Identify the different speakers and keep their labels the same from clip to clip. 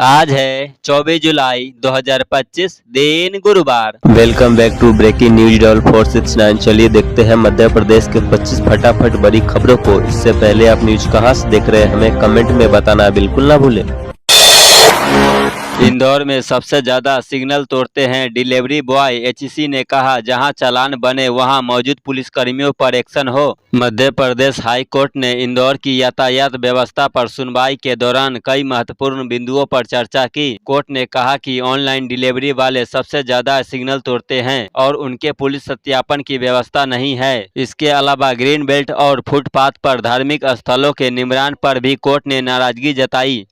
Speaker 1: आज है 24 जुलाई 2025 दिन गुरुवार। Welcome back to breaking news डॉल 469। चलिए देखते हैं मध्य प्रदेश के 25 फटाफट बड़ी खबरों को। इससे पहले आप न्यूज कहां से देख रहे हैं हमें कमेंट में बताना बिल्कुल ना भूलें। इंदौर में सबसे ज्यादा सिग्नल तोड़ते हैं डिलीवरी बॉय। एचईसी ने कहा जहां चालान बने वहां मौजूद पुलिसकर्मियों पर एक्शन हो। मध्य प्रदेश हाई कोर्ट ने इंदौर की यातायात व्यवस्था पर सुनवाई के दौरान कई महत्वपूर्ण बिंदुओं पर चर्चा की। कोर्ट ने कहा कि ऑनलाइन डिलीवरी वाले सबसे ज्यादा सिग्नल तोड़ते हैं और उनके पुलिस सत्यापन की व्यवस्था नहीं है। इसके अलावा ग्रीन बेल्ट और फुटपाथ पर धार्मिक स्थलों के निर्माण पर भी कोर्ट ने नाराजगी जताई।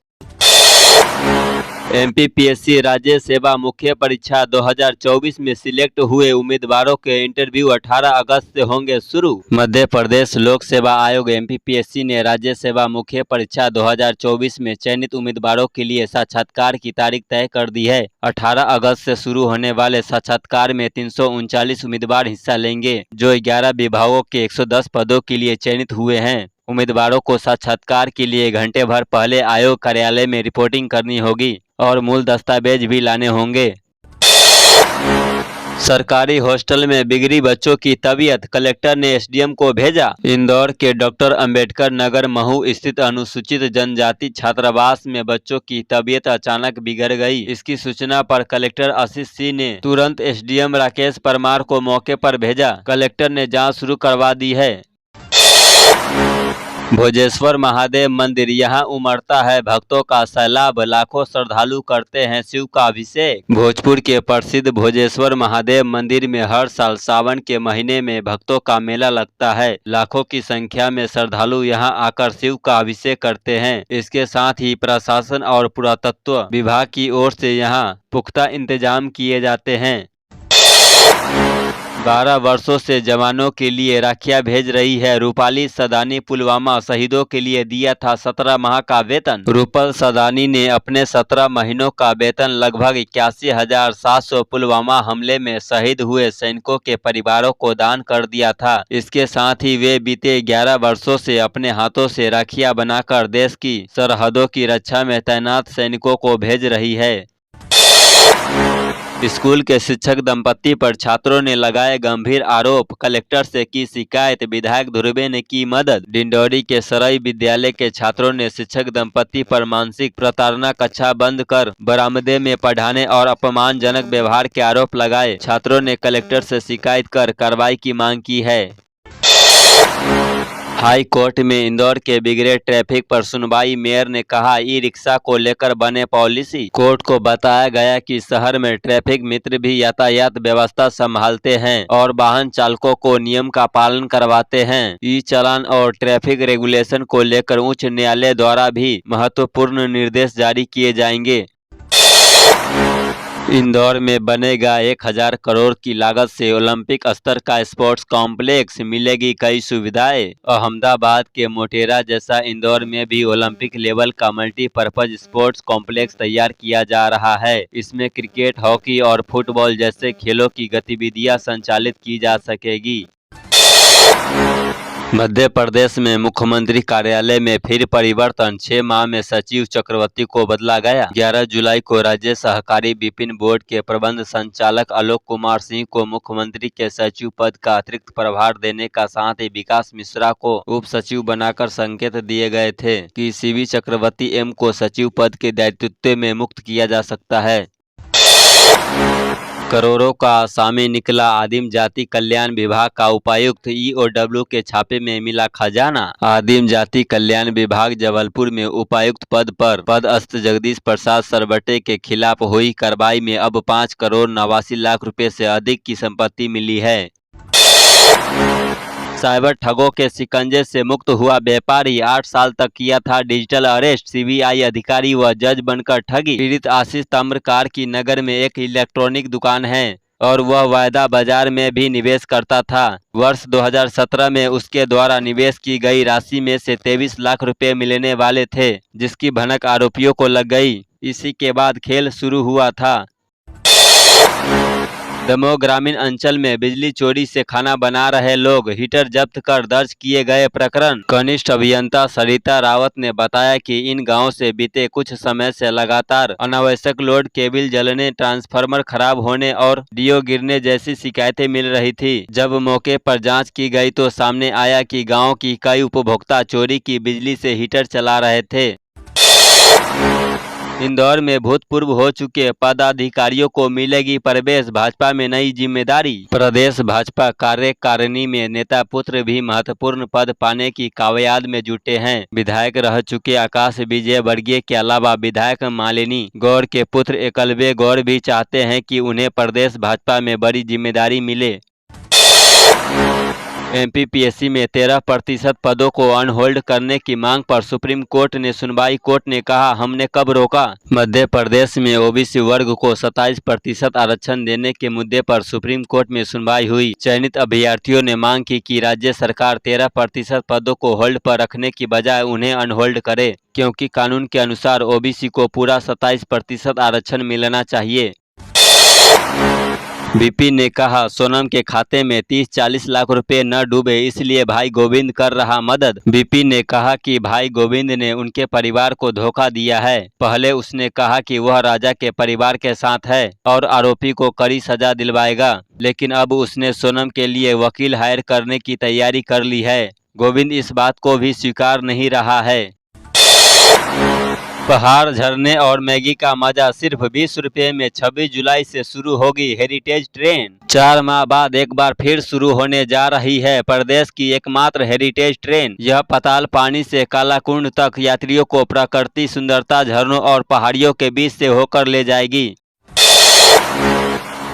Speaker 1: एमपीपीएससी राज्य सेवा मुख्य परीक्षा 2024 में सिलेक्ट हुए उम्मीदवारों के इंटरव्यू 18 अगस्त से होंगे शुरू। मध्य प्रदेश लोक सेवा आयोग एमपीपीएससी ने राज्य सेवा मुख्य परीक्षा 2024 में चयनित उम्मीदवारों के लिए साक्षात्कार की तारीख तय कर दी है। 18 अगस्त से शुरू होने वाले साक्षात्कार में 339 उम्मीदवार हिस्सा लेंगे, जो 11 विभागों के 110 पदों के लिए चयनित हुए हैं। उम्मीदवारों को साक्षात्कार के लिए घंटे भर पहले आयोग कार्यालय में रिपोर्टिंग करनी होगी और मूल दस्तावेज भी लाने होंगे। सरकारी हॉस्टल में बिगड़ी बच्चों की तबीयत, कलेक्टर ने एसडीएम को भेजा। इंदौर के डॉक्टर अंबेडकर नगर महू स्थित अनुसूचित जनजाति छात्रावास में बच्चों की तबीयत अचानक बिगड़ गई। इसकी सूचना पर कलेक्टर आशीष सिंह ने तुरंत एसडीएम राकेश परमार को मौके पर भेजा। कलेक्टर ने जांच शुरू करवा दी है। भोजेश्वर महादेव मंदिर, यहाँ उमड़ता है भक्तों का सैलाब, लाखों श्रद्धालु करते हैं शिव का अभिषेक। भोजपुर के प्रसिद्ध भोजेश्वर महादेव मंदिर में हर साल सावन के महीने में भक्तों का मेला लगता है। लाखों की संख्या में श्रद्धालु यहाँ आकर शिव का अभिषेक करते हैं। इसके साथ ही प्रशासन और पुरातत्व विभाग की ओर से यहाँ पुख्ता इंतजाम किए जाते हैं। 12 वर्षों से जवानों के लिए राखियां भेज रही है रूपाली सदानी। पुलवामा शहीदों के लिए दिया था 17 माह का वेतन। रूपल सदानी ने अपने 17 महीनों का वेतन लगभग 81,700 पुलवामा हमले में शहीद हुए सैनिकों के परिवारों को दान कर दिया था। इसके साथ ही वे बीते 11 वर्षों से अपने हाथों से राखियां बनाकर देश की सरहदों की रक्षा में तैनात सैनिकों को भेज रही है। स्कूल के शिक्षक दंपति पर छात्रों ने लगाए गंभीर आरोप, कलेक्टर से की शिकायत, विधायक ध्रुवे ने की मदद। डिंडौरी के सरई विद्यालय के छात्रों ने शिक्षक दंपति पर मानसिक प्रताड़ना, कक्षा बंद कर बरामदे में पढ़ाने और अपमानजनक व्यवहार के आरोप लगाए। छात्रों ने कलेक्टर से शिकायत कर कार्रवाई की मांग की है। हाई कोर्ट में इंदौर के बिगड़े ट्रैफिक पर सुनवाई। मेयर ने कहा ई रिक्शा को लेकर बने पॉलिसी। कोर्ट को बताया गया कि शहर में ट्रैफिक मित्र भी यातायात व्यवस्था संभालते हैं और वाहन चालकों को नियम का पालन करवाते हैं। ई चालान और ट्रैफिक रेगुलेशन को लेकर उच्च न्यायालय द्वारा भी महत्वपूर्ण निर्देश जारी किए जाएंगे। इंदौर में बनेगा 1000 करोड़ की लागत से ओलंपिक स्तर का स्पोर्ट्स कॉम्प्लेक्स, मिलेगी कई सुविधाएं। अहमदाबाद के मोटेरा जैसा इंदौर में भी ओलंपिक लेवल का मल्टीपर्पज स्पोर्ट्स कॉम्प्लेक्स तैयार किया जा रहा है। इसमें क्रिकेट, हॉकी और फुटबॉल जैसे खेलों की गतिविधियां संचालित की जा सकेगी। मध्य प्रदेश में मुख्यमंत्री कार्यालय में फिर परिवर्तन, 6 माह में सचिव चक्रवर्ती को बदला गया। 11 जुलाई को राज्य सहकारी विपणन बोर्ड के प्रबंध संचालक आलोक कुमार सिंह को मुख्यमंत्री के सचिव पद का अतिरिक्त प्रभार देने का साथ ही विकास मिश्रा को उप सचिव बनाकर संकेत दिए गए थे कि सीवी चक्रवर्ती एम को सचिव पद के दायित्व में मुक्त किया जा सकता है। करोड़ों का असामी निकला, आदिम जाति कल्याण विभाग का उपायुक्त। ईओडब्ल्यू के छापे में मिला खजाना। आदिम जाति कल्याण विभाग जबलपुर में उपायुक्त पद पर पदस्थ जगदीश प्रसाद सरवटे के खिलाफ हुई कार्रवाई में अब 5 करोड़ 89 लाख रुपए से अधिक की संपत्ति मिली है। साइबर ठगों के शिकंजे से मुक्त हुआ व्यापारी, 8 साल तक किया था डिजिटल अरेस्ट। सीबीआई अधिकारी व जज बनकर ठगी। पीड़ित आशीष ताम्रकार की नगर में एक इलेक्ट्रॉनिक दुकान है और वह वायदा बाजार में भी निवेश करता था। वर्ष 2017 में उसके द्वारा निवेश की गई राशि में से 23 लाख रुपए मिलने वाले थे, जिसकी भनक आरोपियों को लग गई। इसी के बाद खेल शुरू हुआ था। दमोह ग्रामीण अंचल में बिजली चोरी से खाना बना रहे लोग हीटर जब्त कर दर्ज किए गए प्रकरण। कनिष्ठ अभियंता सरिता रावत ने बताया कि इन गांवों से बीते कुछ समय से लगातार अनावश्यक लोड, केबल जलने, ट्रांसफार्मर खराब होने और डीओ गिरने जैसी शिकायतें मिल रही थी। जब मौके पर जांच की गई तो सामने आया कि गाँव की कई उपभोक्ता चोरी की बिजली से हीटर चला रहे थे। इंदौर में भूतपूर्व हो चुके पदाधिकारियों को मिलेगी प्रदेश भाजपा में नई जिम्मेदारी। प्रदेश भाजपा कार्यकारिणी में नेता पुत्र भी महत्वपूर्ण पद पाने की कवायद में जुटे हैं। विधायक रह चुके आकाश विजय वर्गीय के अलावा विधायक मालिनी गौड़ के पुत्र एकलव्य गौड़ भी चाहते हैं कि उन्हें प्रदेश भाजपा में बड़ी जिम्मेदारी मिले। एमपीपीएससी में 13% पदों को अनहोल्ड करने की मांग पर सुप्रीम कोर्ट ने सुनवाई। कोर्ट ने कहा, हमने कब रोका। मध्य प्रदेश में ओबीसी वर्ग को 27% आरक्षण देने के मुद्दे पर सुप्रीम कोर्ट में सुनवाई हुई। चयनित अभ्यर्थियों ने मांग की कि राज्य सरकार 13% पदों को होल्ड पर रखने की बजाय उन्हें अनहोल्ड करे, क्योंकि कानून के अनुसार ओबीसी को पूरा 27% आरक्षण मिलना चाहिए। बीपी ने कहा, सोनम के खाते में 30-40 लाख रुपए न डूबे, इसलिए भाई गोविंद कर रहा मदद। बीपी ने कहा कि भाई गोविंद ने उनके परिवार को धोखा दिया है। पहले उसने कहा कि वह राजा के परिवार के साथ है और आरोपी को कड़ी सजा दिलवाएगा, लेकिन अब उसने सोनम के लिए वकील हायर करने की तैयारी कर ली है। गोविंद इस बात को भी स्वीकार नहीं रहा है। पहाड़, झरने और मैगी का मजा सिर्फ 20 रुपए में 26 जुलाई से शुरू होगी हेरिटेज ट्रेन। 4 माह बाद एक बार फिर शुरू होने जा रही है प्रदेश की एकमात्र हेरिटेज ट्रेन। यह पाताल पानी से कालाकुंड तक यात्रियों को प्रकृति सुंदरता, झरनों और पहाड़ियों के बीच से होकर ले जाएगी।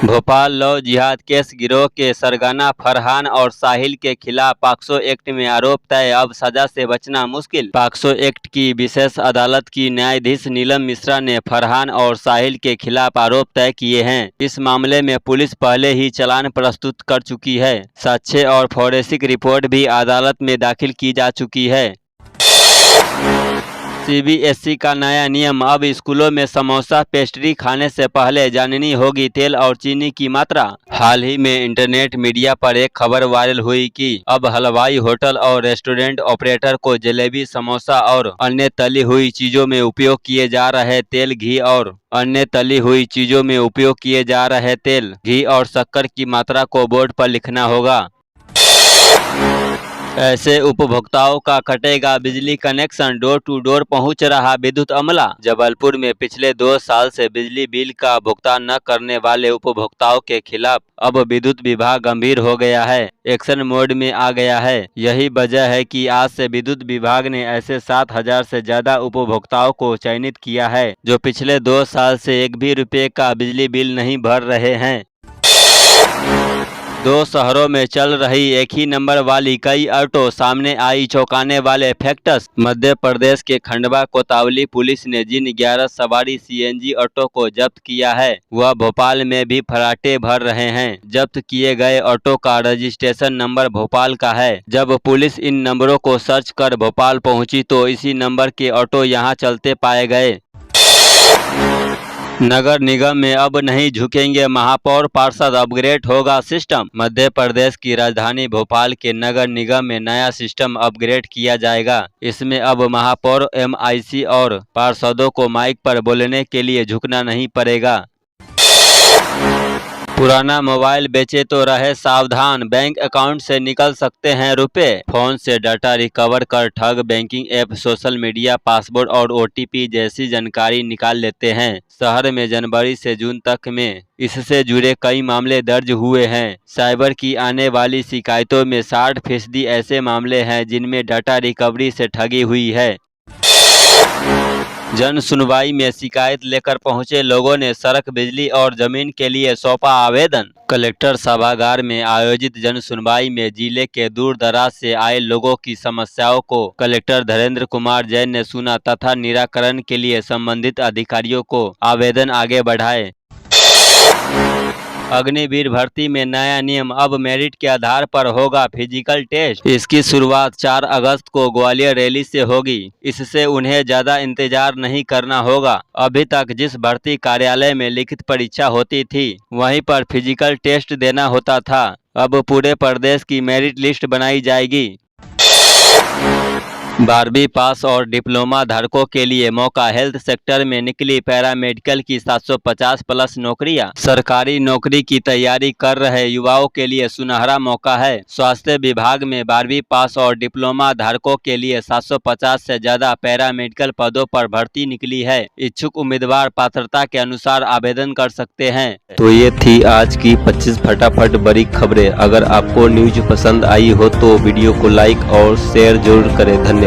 Speaker 1: भोपाल लव जिहाद केस गिरोह के सरगना फरहान और साहिल के खिलाफ पॉक्सो एक्ट में आरोप तय, अब सजा से बचना मुश्किल। पॉक्सो एक्ट की विशेष अदालत की न्यायाधीश नीलम मिश्रा ने फरहान और साहिल के खिलाफ आरोप तय किए हैं। इस मामले में पुलिस पहले ही चालान प्रस्तुत कर चुकी है। साक्ष्य और फोरेंसिक रिपोर्ट भी अदालत में दाखिल की जा चुकी है। सीबीएसई का नया नियम, अब स्कूलों में समोसा पेस्ट्री खाने से पहले जाननी होगी तेल और चीनी की मात्रा। हाल ही में इंटरनेट मीडिया पर एक खबर वायरल हुई कि अब हलवाई, होटल और रेस्टोरेंट ऑपरेटर को जलेबी, समोसा और अन्य तली हुई चीजों में उपयोग किए जा रहे तेल, घी और अन्य तली हुई चीजों में उपयोग किए जा रहे तेल, घी और शक्कर की मात्रा को बोर्ड पर लिखना होगा। ऐसे उपभोक्ताओं का कटेगा बिजली कनेक्शन, डोर टू डोर पहुंच रहा विद्युत अमला। जबलपुर में पिछले 2 साल से बिजली बिल का भुगतान न करने वाले उपभोक्ताओं के खिलाफ अब विद्युत विभाग गंभीर हो गया है, एक्शन मोड में आ गया है। यही वजह है कि आज से विद्युत विभाग ने ऐसे 7,000 से ज्यादा उपभोक्ताओं को चयनित किया है जो पिछले 2 साल से एक भी रुपये का बिजली बिल नहीं भर रहे हैं। 2 शहरों में चल रही एक ही नंबर वाली कई ऑटो, सामने आई चौंकाने वाले फैक्ट्स। मध्य प्रदेश के खंडवा कोतवाली पुलिस ने जिन 11 सवारी सीएनजी ऑटो को जब्त किया है वह भोपाल में भी फराटे भर रहे हैं। जब्त किए गए ऑटो का रजिस्ट्रेशन नंबर भोपाल का है। जब पुलिस इन नंबरों को सर्च कर भोपाल पहुंची तो इसी नंबर के ऑटो यहां चलते पाए गए। नगर निगम में अब नहीं झुकेंगे महापौर पार्षद, अपग्रेड होगा सिस्टम। मध्य प्रदेश की राजधानी भोपाल के नगर निगम में नया सिस्टम अपग्रेड किया जाएगा। इसमें अब महापौर, एमआईसी और पार्षदों को माइक पर बोलने के लिए झुकना नहीं पड़ेगा। पुराना मोबाइल बेचे तो रहे सावधान, बैंक अकाउंट से निकल सकते हैं रुपए। फोन से डाटा रिकवर कर ठग banking app social media, password और ओटीपी जैसी जानकारी निकाल लेते हैं। शहर में जनवरी से जून तक में इससे जुड़े कई मामले दर्ज हुए हैं। साइबर की आने वाली शिकायतों में 60% ऐसे मामले हैं जिनमें डाटा रिकवरी से ठगी हुई है। जन सुनवाई में शिकायत लेकर पहुंचे लोगों ने सड़क, बिजली और जमीन के लिए सौंपा आवेदन। कलेक्टर सभागार में आयोजित जन सुनवाई में जिले के दूर दराज से आए लोगों की समस्याओं को कलेक्टर धीरेन्द्र कुमार जैन ने सुना तथा निराकरण के लिए संबंधित अधिकारियों को आवेदन आगे बढ़ाए। अग्निवीर भर्ती में नया नियम, अब मेरिट के आधार पर होगा फिजिकल टेस्ट। इसकी शुरुआत 4 अगस्त को ग्वालियर रैली से होगी। इससे उन्हें ज्यादा इंतजार नहीं करना होगा। अभी तक जिस भर्ती कार्यालय में लिखित परीक्षा होती थी, वहीं पर फिजिकल टेस्ट देना होता था। अब पूरे प्रदेश की मेरिट लिस्ट बनाई जाएगी। 12वीं पास और डिप्लोमा धारकों के लिए मौका, हेल्थ सेक्टर में निकली पैरामेडिकल की 750 प्लस नौकरियां। सरकारी नौकरी की तैयारी कर रहे युवाओं के लिए सुनहरा मौका है। स्वास्थ्य विभाग में 12वीं पास और डिप्लोमा धारकों के लिए 750 से ज्यादा पैरामेडिकल पदों पर भर्ती निकली है। इच्छुक उम्मीदवार पात्रता के अनुसार आवेदन कर सकते हैं। तो ये थी आज की 25 फटाफट बड़ी खबरें। अगर आपको न्यूज पसंद आई हो तो वीडियो को लाइक और शेयर जरूर करें। धन्यवाद।